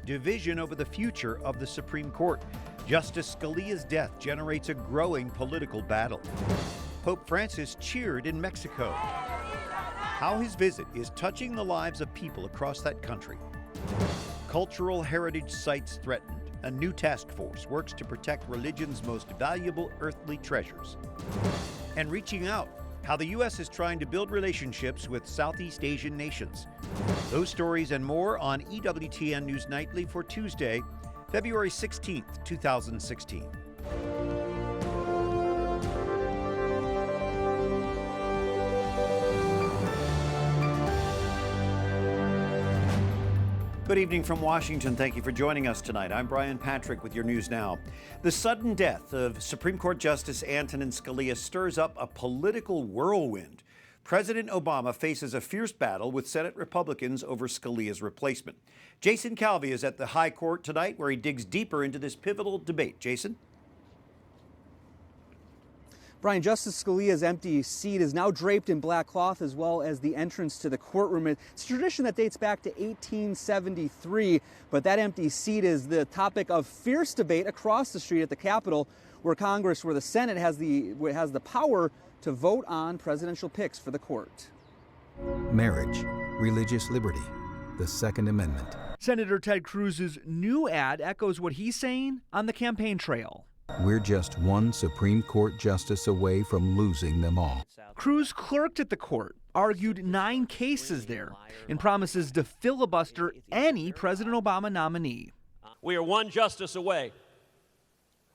division over the future of the Supreme Court. Justice Scalia's death generates a growing political battle. Pope Francis cheered in Mexico. How his visit is touching the lives of people across that country. Cultural heritage sites threatened. A new task force works to protect religion's most valuable earthly treasures. And reaching out, how the U.S. is trying to build relationships with Southeast Asian nations. Those stories and more on EWTN News Nightly for Tuesday, February 16th, 2016. Good evening from Washington. Thank you for joining us tonight. I'm Brian Patrick with your news now. The sudden death of Supreme Court Justice Antonin Scalia stirs up a political whirlwind. President Obama faces a fierce battle with Senate Republicans over Scalia's replacement. Jason Calvi is at the High Court tonight, where he digs deeper into this pivotal debate. Jason? Brian, Justice Scalia's empty seat is now draped in black cloth, as well as the entrance to the courtroom. It's a tradition that dates back to 1873, but that empty seat is the topic of fierce debate across the street at the Capitol, where the Senate has the power to vote on presidential picks for the court. Marriage, religious liberty, the Second Amendment. Senator Ted Cruz's new ad echoes what he's saying on the campaign trail. We're just one Supreme Court justice away from losing them all. Cruz clerked at the court, argued 9 cases there, and promises to filibuster any President Obama nominee. We are one justice away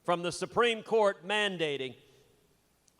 from the Supreme Court mandating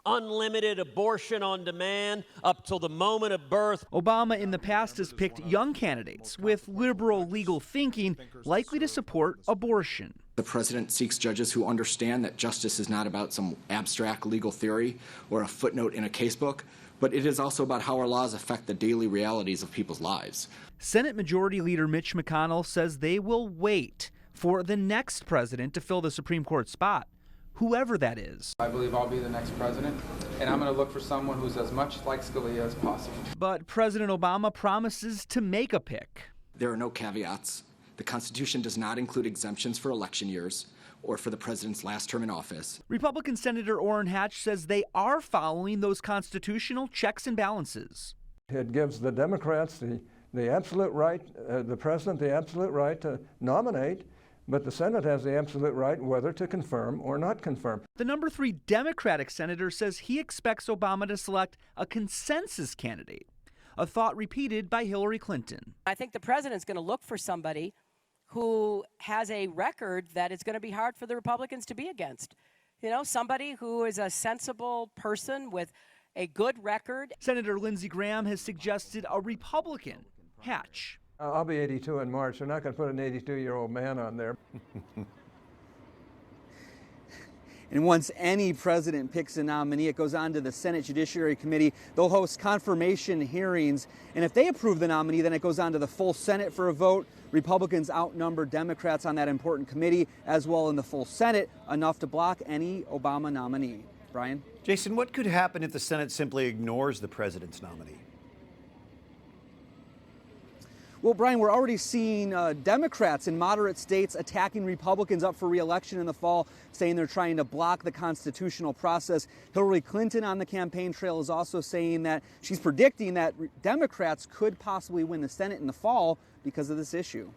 unlimited abortion on demand up till the moment of birth. Obama in the past has picked young candidates with liberal legal thinking likely to support abortion. The president seeks judges who understand that justice is not about some abstract legal theory or a footnote in a casebook, but it is also about how our laws affect the daily realities of people's lives. Senate Majority Leader Mitch McConnell says they will wait for the next president to fill the Supreme Court spot, whoever that is. I believe I'll be the next president, and I'm going to look for someone who's as much like Scalia as possible. But President Obama promises to make a pick. There are no caveats. The Constitution does not include exemptions for election years or for the president's last term in office. Republican Senator Orrin Hatch says they are following those constitutional checks and balances. It gives the Democrats the absolute right, the president the absolute right to nominate, but the Senate has the absolute right whether to confirm or not confirm. The number 3 Democratic senator says he expects Obama to select a consensus candidate, a thought repeated by Hillary Clinton. I think the president's going to look for somebody who has a record that it's going to be hard for the Republicans to be against. You know, somebody who is a sensible person with a good record. Senator Lindsey Graham has suggested a Republican, Hatch. I'll be 82 in March. They're not going to put an 82-year-old man on there. And once any president picks a nominee, it goes on to the Senate Judiciary Committee. They'll host confirmation hearings. And if they approve the nominee, then it goes on to the full Senate for a vote. Republicans outnumber Democrats on that important committee, as well in the full Senate, enough to block any Obama nominee. Brian? Jason, what could happen if the Senate simply ignores the president's nominee? Well, Brian, we're already seeing Democrats in moderate states attacking Republicans up for re-election in the fall, saying they're trying to block the constitutional process. Hillary Clinton on the campaign trail is also saying that she's predicting that Democrats could possibly win the Senate in the fall because of this issue.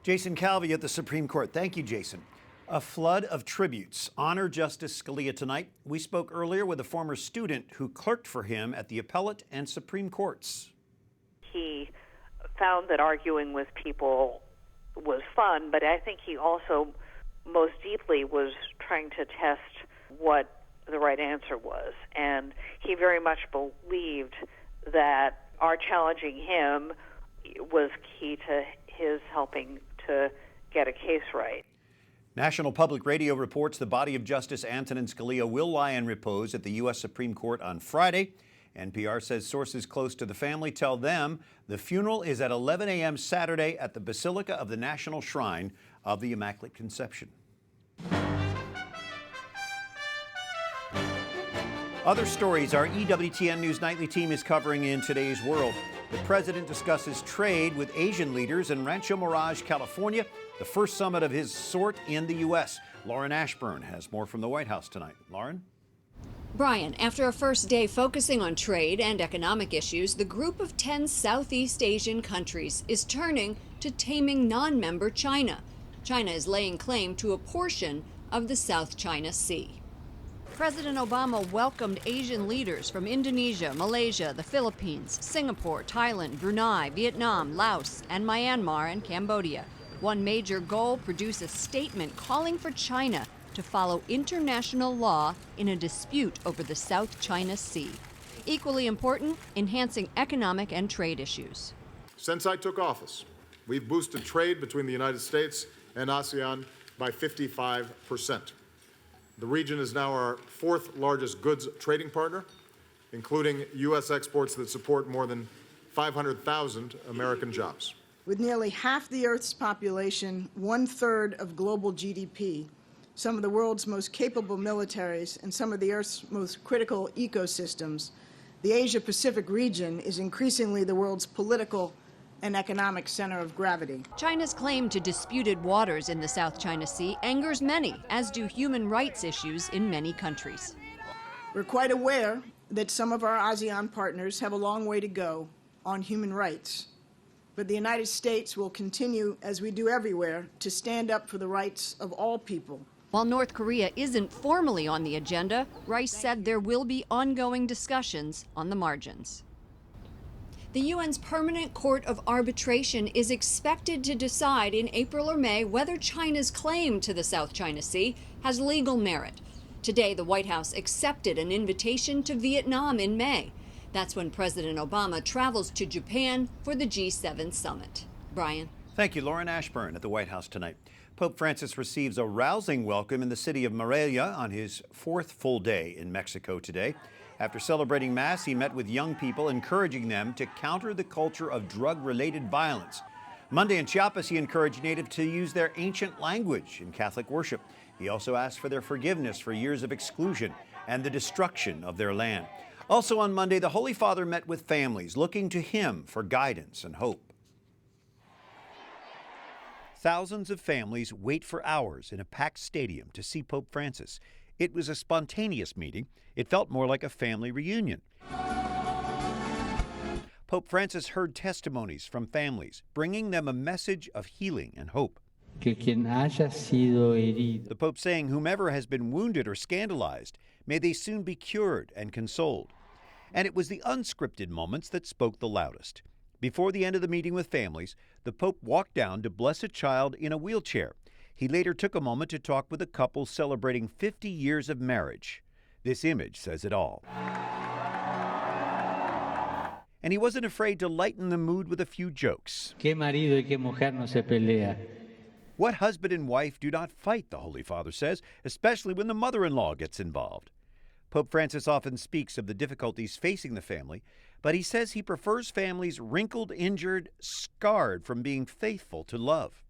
Jason Calvi at the Supreme Court. Thank you, Jason. A flood of tributes honor Justice Scalia tonight. We spoke earlier with a former student who clerked for him at the appellate and Supreme Courts. He found that arguing with people was fun, but I think he also most deeply was trying to test what the right answer was. And he very much believed that our challenging him was key to his helping to get a case right. National Public Radio reports the body of Justice Antonin Scalia will lie in repose at the U.S. Supreme Court on Friday. NPR says sources close to the family tell them the funeral is at 11 a.m. Saturday at the Basilica of the National Shrine of the Immaculate Conception. Other stories our EWTN News Nightly team is covering in today's world. The president discusses trade with Asian leaders in Rancho Mirage, California, the first summit of his sort in the U.S. Lauren Ashburn has more from the White House tonight. Lauren? Brian, after a first day focusing on trade and economic issues, the group of 10 Southeast Asian countries is turning to taming non-member China. China is laying claim to a portion of the South China Sea. President Obama welcomed Asian leaders from Indonesia, Malaysia, the Philippines, Singapore, Thailand, Brunei, Vietnam, Laos, and Myanmar and Cambodia. One major goal: produce a statement calling for China to follow international law in a dispute over the South China Sea. Equally important, enhancing economic and trade issues. Since I took office, we've boosted trade between the United States and ASEAN by 55%. The region is now our fourth largest goods trading partner, including U.S. exports that support more than 500,000 American jobs. With nearly half the Earth's population, 1/3 of global GDP, some of the world's most capable militaries, and some of the Earth's most critical ecosystems, the Asia-Pacific region is increasingly the world's political and economic center of gravity. China's claim to disputed waters in the South China Sea angers many, as do human rights issues in many countries. We're quite aware that some of our ASEAN partners have a long way to go on human rights, but the United States will continue, as we do everywhere, to stand up for the rights of all people. While North Korea isn't formally on the agenda, Rice said there will be ongoing discussions on the margins. The UN's Permanent Court of Arbitration is expected to decide in April or May whether China's claim to the South China Sea has legal merit. Today, the White House accepted an invitation to Vietnam in May. That's when President Obama travels to Japan for the G7 summit. Brian. Thank you, Lauren Ashburn at the White House tonight. Pope Francis receives a rousing welcome in the city of Morelia on his fourth full day in Mexico today. After celebrating Mass, he met with young people, encouraging them to counter the culture of drug-related violence. Monday in Chiapas, he encouraged natives to use their ancient language in Catholic worship. He also asked for their forgiveness for years of exclusion and the destruction of their land. Also on Monday, the Holy Father met with families, looking to him for guidance and hope. Thousands of families wait for hours in a packed stadium to see Pope Francis. It was a spontaneous meeting. It felt more like a family reunion. Pope Francis heard testimonies from families, bringing them a message of healing and hope. The Pope saying whomever has been wounded or scandalized, may they soon be cured and consoled. And it was the unscripted moments that spoke the loudest. Before the end of the meeting with families, the Pope walked down to bless a child in a wheelchair. He later took a moment to talk with a couple celebrating 50 years of marriage. This image says it all. And he wasn't afraid to lighten the mood with a few jokes. What husband and wife do not fight, the Holy Father says, especially when the mother-in-law gets involved. Pope Francis often speaks of the difficulties facing the family, but he says he prefers families wrinkled, injured, scarred from being faithful to love.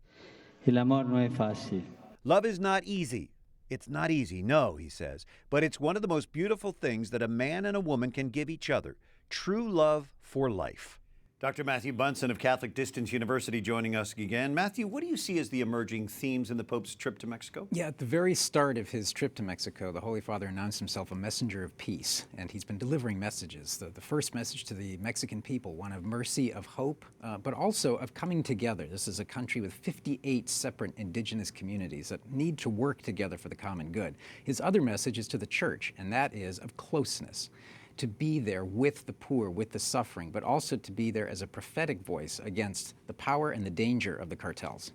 Love is not easy. It's not easy, no, he says, but it's one of the most beautiful things that a man and a woman can give each other. True love for life. Dr. Matthew Bunson of Catholic Distance University joining us again. Matthew, what do you see as the emerging themes in the Pope's trip to Mexico? Yeah, at the very start of his trip to Mexico, the Holy Father announced himself a messenger of peace, and he's been delivering messages. The first message to the Mexican people, one of mercy, of hope, but also of coming together. This is a country with 58 separate indigenous communities that need to work together for the common good. His other message is to the church, and that is of closeness. To be there with the poor, with the suffering, but also to be there as a prophetic voice against the power and the danger of the cartels.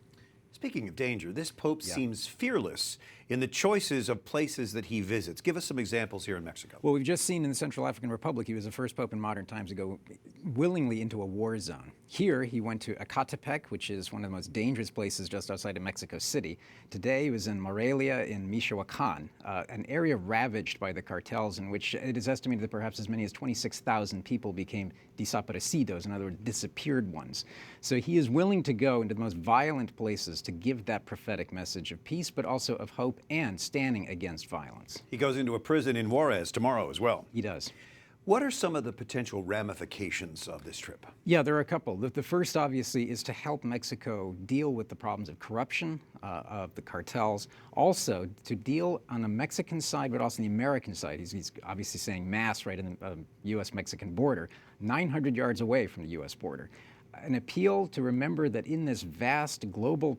Speaking of danger, this Pope seems fearless in the choices of places that he visits. Give us some examples here in Mexico. Well, we've just seen in the Central African Republic, he was the first Pope in modern times to go willingly into a war zone. Here, he went to Ecatepec, which is one of the most dangerous places just outside of Mexico City. Today, he was in Morelia in Michoacan, an area ravaged by the cartels in which it is estimated that perhaps as many as 26,000 people became desaparecidos, in other words, disappeared ones. So he is willing to go into the most violent places to give that prophetic message of peace, but also of hope and standing against violence. He goes into a prison in Juarez tomorrow as well. He does. What are some of the potential ramifications of this trip? Yeah, there are a couple. The first, obviously, is to help Mexico deal with the problems of corruption, of the cartels. Also, to deal on the Mexican side, but also on the American side. He's obviously saying mass right in the U.S.-Mexican border, 900 yards away from the U.S. border. An appeal to remember that in this vast global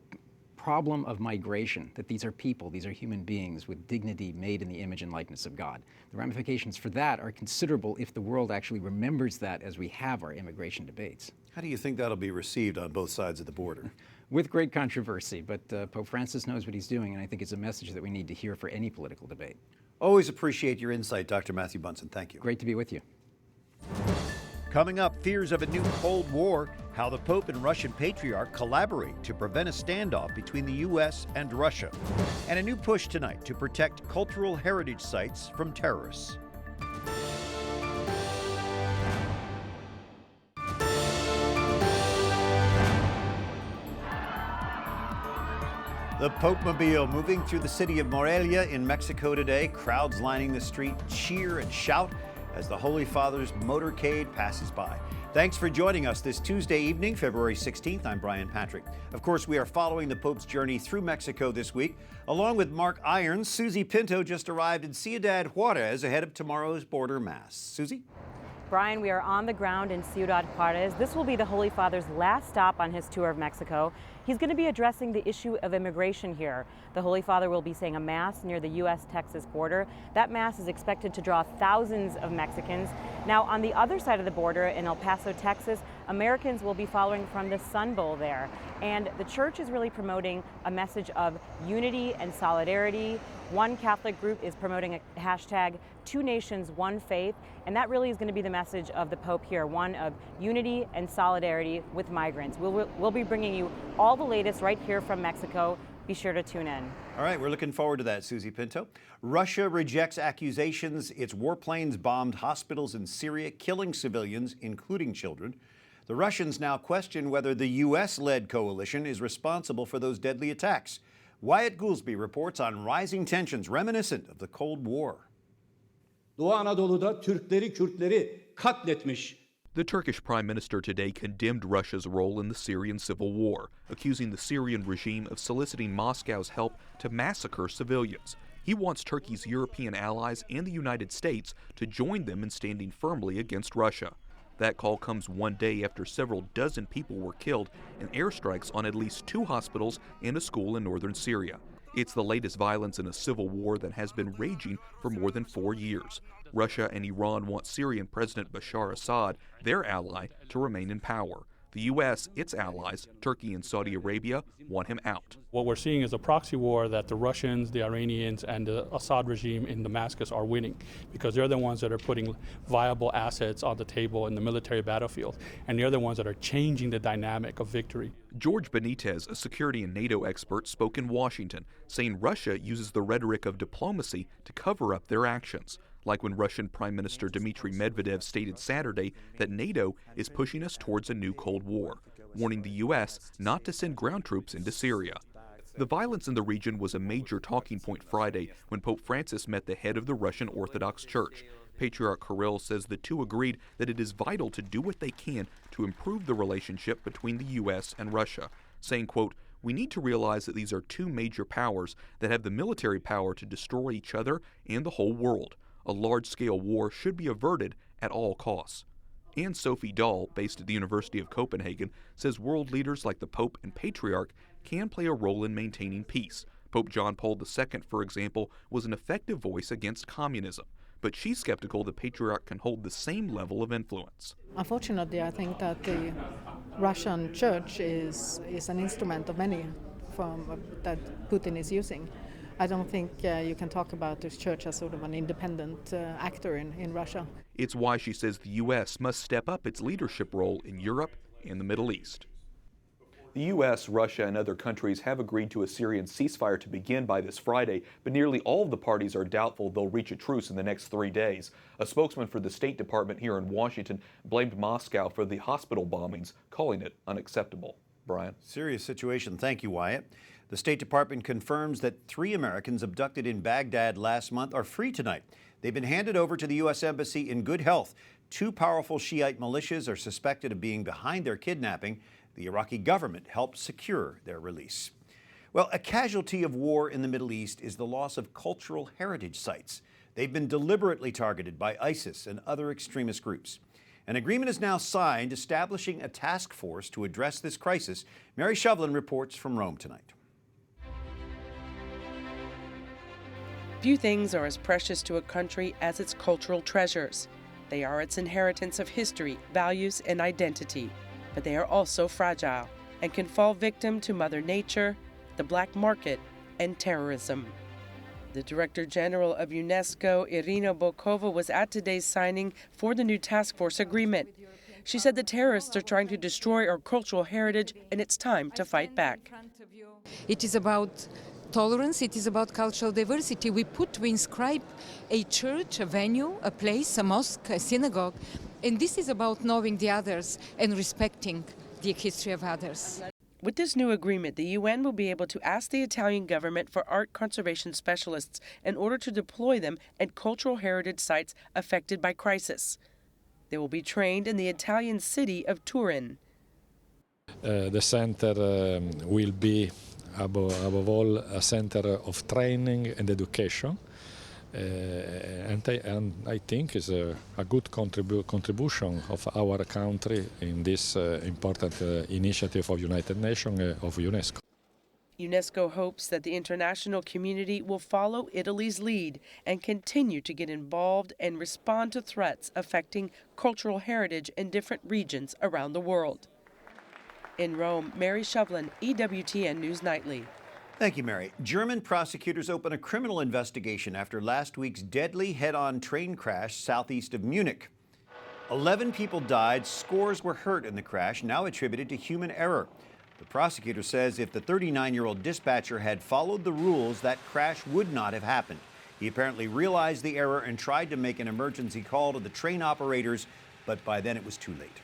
problem of migration, that these are people, these are human beings with dignity made in the image and likeness of God. The ramifications for that are considerable if the world actually remembers that as we have our immigration debates. How do you think that'll be received on both sides of the border? With great controversy, but Pope Francis knows what he's doing, and I think it's a message that we need to hear for any political debate. Always appreciate your insight, Dr. Matthew Bunson. Thank you. Great to be with you. Coming up, fears of a new Cold War, how the Pope and Russian Patriarch collaborate to prevent a standoff between the U.S. and Russia, and a new push tonight to protect cultural heritage sites from terrorists. The Pope-mobile moving through the city of Morelia in Mexico today. Crowds lining the street cheer and shout as the Holy Father's motorcade passes by. Thanks for joining us this Tuesday evening, February 16th. I'm Brian Patrick. Of course, we are following the Pope's journey through Mexico this week. Along with Mark Irons, Susie Pinto just arrived in Ciudad Juarez ahead of tomorrow's border mass. Susie? Brian, we are on the ground in Ciudad Juarez. This will be the Holy Father's last stop on his tour of Mexico. He's going to be addressing the issue of immigration here. The Holy Father will be saying a mass near the U.S.-Texas border. That mass is expected to draw thousands of Mexicans. Now, on the other side of the border in El Paso, Texas, Americans will be following from the Sun Bowl there. And the church is really promoting a message of unity and solidarity. One Catholic group is promoting a hashtag, 2 nations, 1 faith, and that really is going to be the message of the Pope here, one of unity and solidarity with migrants. We'll be bringing you all the latest right here from Mexico. Be sure to tune in. All right, we're looking forward to that, Susie Pinto. Russia rejects accusations its warplanes bombed hospitals in Syria, killing civilians, including children. The Russians now question whether the U.S.-led coalition is responsible for those deadly attacks. Wyatt Goolsby reports on rising tensions reminiscent of the Cold War. Doğu Anadolu'da Türkleri, Kürtleri katletmiş. The Turkish Prime Minister today condemned Russia's role in the Syrian civil war, accusing the Syrian regime of soliciting Moscow's help to massacre civilians. He wants Turkey's European allies and the United States to join them in standing firmly against Russia. That call comes one day after several dozen people were killed in airstrikes on at least 2 hospitals and a school in northern Syria. It's the latest violence in a civil war that has been raging for more than 4 years. Russia and Iran want Syrian President Bashar Assad, their ally, to remain in power. The U.S., its allies, Turkey and Saudi Arabia, want him out. What we're seeing is a proxy war that the Russians, the Iranians, and the Assad regime in Damascus are winning because they're the ones that are putting viable assets on the table in the military battlefield, and they're the ones that are changing the dynamic of victory. George Benitez, a security and NATO expert, spoke in Washington, saying Russia uses the rhetoric of diplomacy to cover up their actions. Like when Russian Prime Minister Dmitry Medvedev stated Saturday that NATO is pushing us towards a new Cold War, warning the U.S. not to send ground troops into Syria. The violence in the region was a major talking point Friday when Pope Francis met the head of the Russian Orthodox Church. Patriarch Kirill says the two agreed that it is vital to do what they can to improve the relationship between the U.S. and Russia, saying, quote, "We need to realize that these are 2 major powers that have the military power to destroy each other and the whole world. A large-scale war should be averted at all costs." And Sophie Dahl, based at the University of Copenhagen, says world leaders like the Pope and Patriarch can play a role in maintaining peace. Pope John Paul II, for example, was an effective voice against communism. But she's skeptical the Patriarch can hold the same level of influence. Unfortunately, I think that the Russian church is an instrument of many that Putin is using. I don't think you can talk about this church as sort of an independent actor in Russia. It's why she says the U.S. must step up its leadership role in Europe and the Middle East. The U.S., Russia, and other countries have agreed to a Syrian ceasefire to begin by this Friday, but nearly all of the parties are doubtful they'll reach a truce in the next 3 days. A spokesman for the State Department here in Washington blamed Moscow for the hospital bombings, calling it unacceptable. Brian. Serious situation. Thank you, Wyatt. The State Department confirms that 3 Americans abducted in Baghdad last month are free tonight. They've been handed over to the U.S. Embassy in good health. 2 powerful Shiite militias are suspected of being behind their kidnapping. The Iraqi government helped secure their release. Well, a casualty of war in the Middle East is the loss of cultural heritage sites. They've been deliberately targeted by ISIS and other extremist groups. An agreement is now signed establishing a task force to address this crisis. Mary Shovlin reports from Rome tonight. Few things are as precious to a country as its cultural treasures. They are its inheritance of history, values, and identity. But they are also fragile and can fall victim to Mother Nature, the black market, and terrorism. The Director General of UNESCO, Irina Bokova, was at today's signing for the new task force agreement. She said the terrorists are trying to destroy our cultural heritage, and it's time to fight back. It is about tolerance, it is about cultural diversity. We inscribe a church, a venue, a place, a mosque, a synagogue, and this is about knowing the others and respecting the history of others. With this new agreement, the UN will be able to ask the Italian government for art conservation specialists in order to deploy them at cultural heritage sites affected by crisis. They will be trained in the Italian city of Turin. The center will be, above all, a center of training and education. And I think is a good contribution of our country in this important initiative of United Nations of UNESCO. UNESCO hopes that the international community will follow Italy's lead and continue to get involved and respond to threats affecting cultural heritage in different regions around the world. In Rome, Mary Shovlin, EWTN News Nightly. Thank you, Mary. German prosecutors open a criminal investigation after last week's deadly head-on train crash southeast of Munich. 11 people died, scores were hurt in the crash, now attributed to human error. The prosecutor says if the 39-year-old dispatcher had followed the rules, that crash would not have happened. He apparently realized the error and tried to make an emergency call to the train operators, but by then it was too late.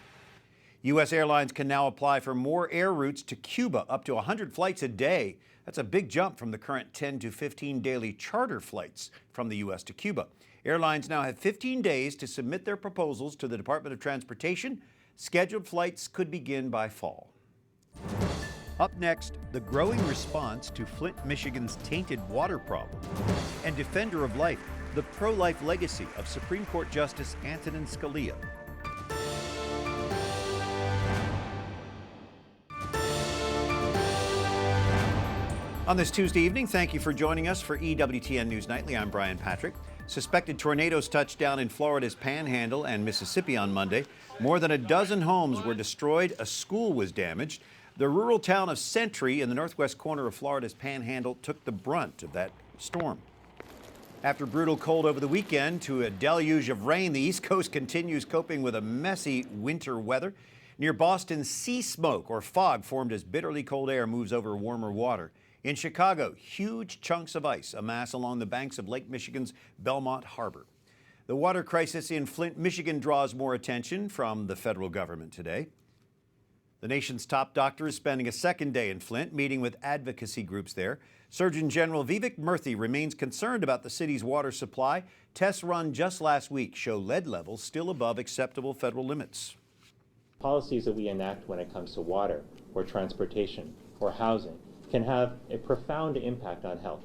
U.S. airlines can now apply for more air routes to Cuba, up to 100 flights a day. That's a big jump from the current 10 to 15 daily charter flights from the U.S. to Cuba. Airlines now have 15 days to submit their proposals to the Department of Transportation. Scheduled flights could begin by fall. Up next, the growing response to Flint, Michigan's tainted water problem. And defender of life, the pro-life legacy of Supreme Court Justice Antonin Scalia. On this Tuesday evening, thank you for joining us for EWTN News Nightly. I'm Brian Patrick. Suspected tornadoes touched down in Florida's Panhandle and Mississippi on Monday. More than a dozen homes were destroyed. A school was damaged. The rural town of Sentry in the northwest corner of Florida's Panhandle took the brunt of that storm. After brutal cold over the weekend to a deluge of rain, the East Coast continues coping with a messy winter weather. Near Boston, sea smoke or fog formed as bitterly cold air moves over warmer water. In Chicago, huge chunks of ice amass along the banks of Lake Michigan's Belmont Harbor. The water crisis in Flint, Michigan draws more attention from the federal government today. The nation's top doctor is spending a second day in Flint, meeting with advocacy groups there. Surgeon General Vivek Murthy remains concerned about the city's water supply. Tests run just last week show lead levels still above acceptable federal limits. Policies that we enact when it comes to water or transportation or housing can have a profound impact on health.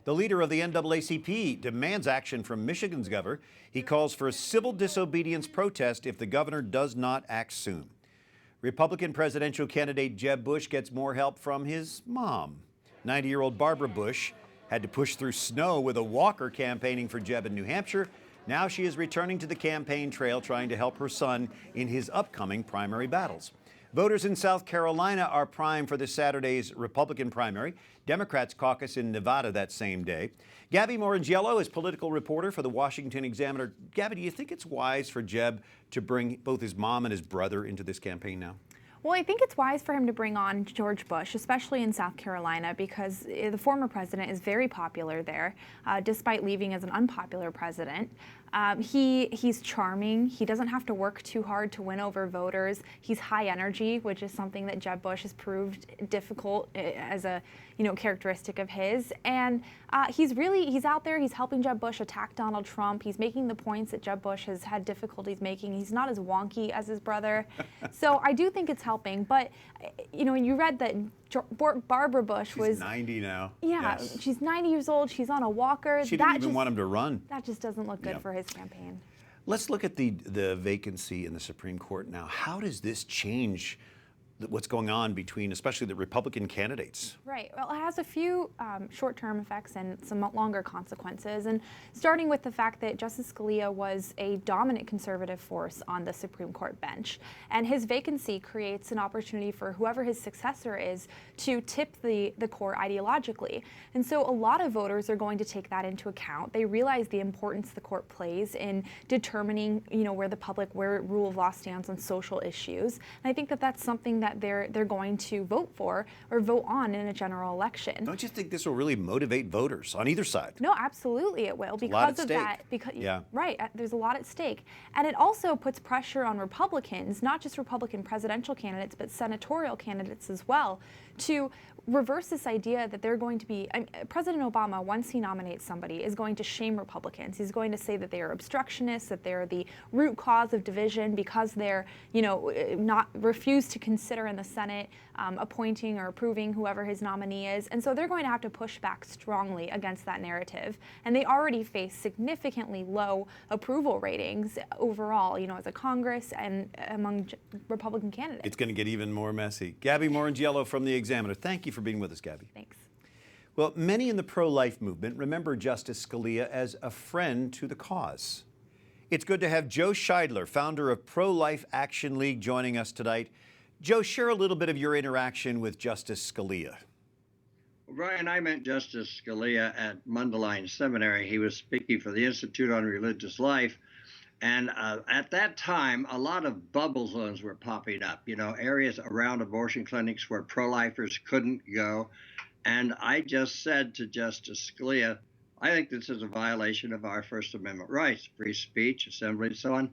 The leader of the NAACP demands action from Michigan's governor. He calls for a civil disobedience protest if the governor does not act soon. Republican presidential candidate Jeb Bush gets more help from his mom. 90-year-old Barbara Bush had to push through snow with a walker campaigning for Jeb in New Hampshire. Now she is returning to the campaign trail trying to help her son in his upcoming primary battles. Voters in South Carolina are primed for this Saturday's Republican primary. Democrats caucus in Nevada that same day. Gabby Morrongiello is political reporter for the Washington Examiner. Gabby, do you think it's wise for Jeb to bring both his mom and his brother into this campaign now? Well, I think it's wise for him to bring on George Bush, especially in South Carolina, because the former president is very popular there, despite leaving as an unpopular president. He's charming. He doesn't have to work too hard to win over voters. He's high energy, which is something that Jeb Bush has proved difficult as a characteristic of his. And he's out there. He's helping Jeb Bush attack Donald Trump. He's making the points that Jeb Bush has had difficulties making. He's not as wonky as his brother. So I do think it's helping. But you read that Barbara Bush was 90 now. Yeah, yes. She's 90 years old. She's on a walker. She didn't even want him to run. That just doesn't look good for his campaign. Let's look at the vacancy in the Supreme Court now. How does this change what's going on between, especially the Republican candidates? Right. Well, it has a few short-term effects and some longer consequences. And starting with the fact that Justice Scalia was a dominant conservative force on the Supreme Court bench. And his vacancy creates an opportunity for whoever his successor is to tip the court ideologically. And so a lot of voters are going to take that into account. They realize the importance the court plays in determining, where rule of law stands on social issues. And I think that that's something that they're going to vote for or vote on in a general election. Don't you think this will really motivate voters on either side? No, absolutely it will, because of that. Right, there's a lot at stake. And it also puts pressure on Republicans, not just Republican presidential candidates, but senatorial candidates as well, to reverse this idea that they're going to be, President Obama, once he nominates somebody, is going to shame Republicans. He's going to say that they are obstructionists, that they're the root cause of division because they're, not refuse to consider in the Senate appointing or approving whoever his nominee is. And so they're going to have to push back strongly against that narrative. And they already face significantly low approval ratings overall, as a Congress and among Republican candidates. It's going to get even more messy. Gabby Morrongiello from The Examiner. Thank you for being with us, Gabby. Thanks. Well, many in the pro-life movement remember Justice Scalia as a friend to the cause. It's good to have Joe Scheidler, founder of Pro-Life Action League, joining us tonight. Joe, share a little bit of your interaction with Justice Scalia. Well, Brian, I met Justice Scalia at Mundelein Seminary. He was speaking for the Institute on Religious Life. And at that time, a lot of bubble zones were popping up, areas around abortion clinics where pro-lifers couldn't go. And I just said to Justice Scalia, I think this is a violation of our First Amendment rights, free speech, assembly, and so on.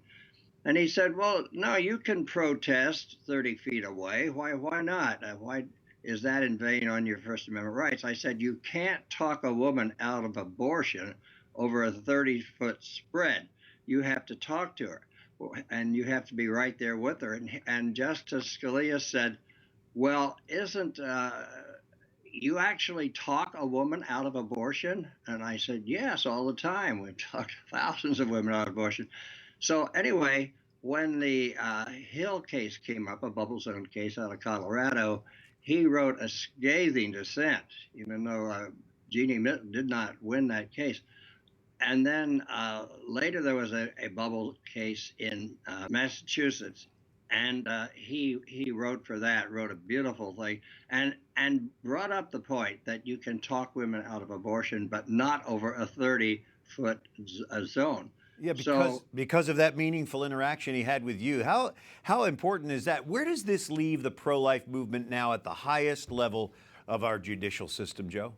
And he said, well, no, you can protest 30 feet away. Why not? Why is that invading on your First Amendment rights? I said, you can't talk a woman out of abortion over a 30-foot spread. You have to talk to her, and you have to be right there with her. And Justice Scalia said, well, isn't you actually talk a woman out of abortion? And I said, yes, all the time. We've talked thousands of women out of abortion. So anyway, when the Hill case came up, a bubble zone case out of Colorado, he wrote a scathing dissent, even though Jeannie did not win that case. And then later there was a bubble case in Massachusetts, and he wrote for that, wrote a beautiful thing, and brought up the point that you can talk women out of abortion, but not over a 30-foot zone. Yeah, because of that meaningful interaction he had with you. How important is that? Where does this leave the pro-life movement now at the highest level of our judicial system, Joe?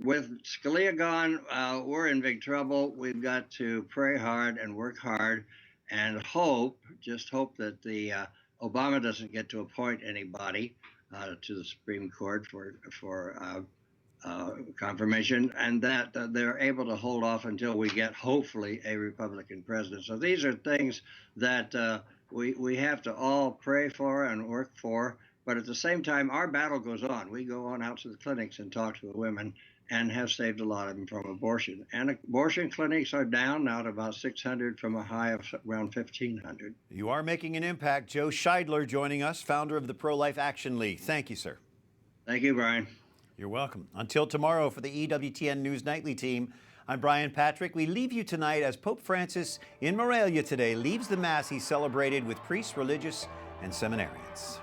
With Scalia gone, we're in big trouble. We've got to pray hard and work hard and just hope that the Obama doesn't get to appoint anybody to the Supreme Court for confirmation, and that they're able to hold off until we get, hopefully, a Republican president. So these are things that we have to all pray for and work for. But at the same time, our battle goes on. We go on out to the clinics and talk to the women, and have saved a lot of them from abortion. And abortion clinics are down now to about 600 from a high of around 1,500. You are making an impact. Joe Scheidler joining us, founder of the Pro-Life Action League. Thank you, sir. Thank you, Brian. You're welcome. Until tomorrow, for the EWTN News Nightly team, I'm Brian Patrick. We leave you tonight as Pope Francis in Morelia today leaves the Mass he celebrated with priests, religious, and seminarians.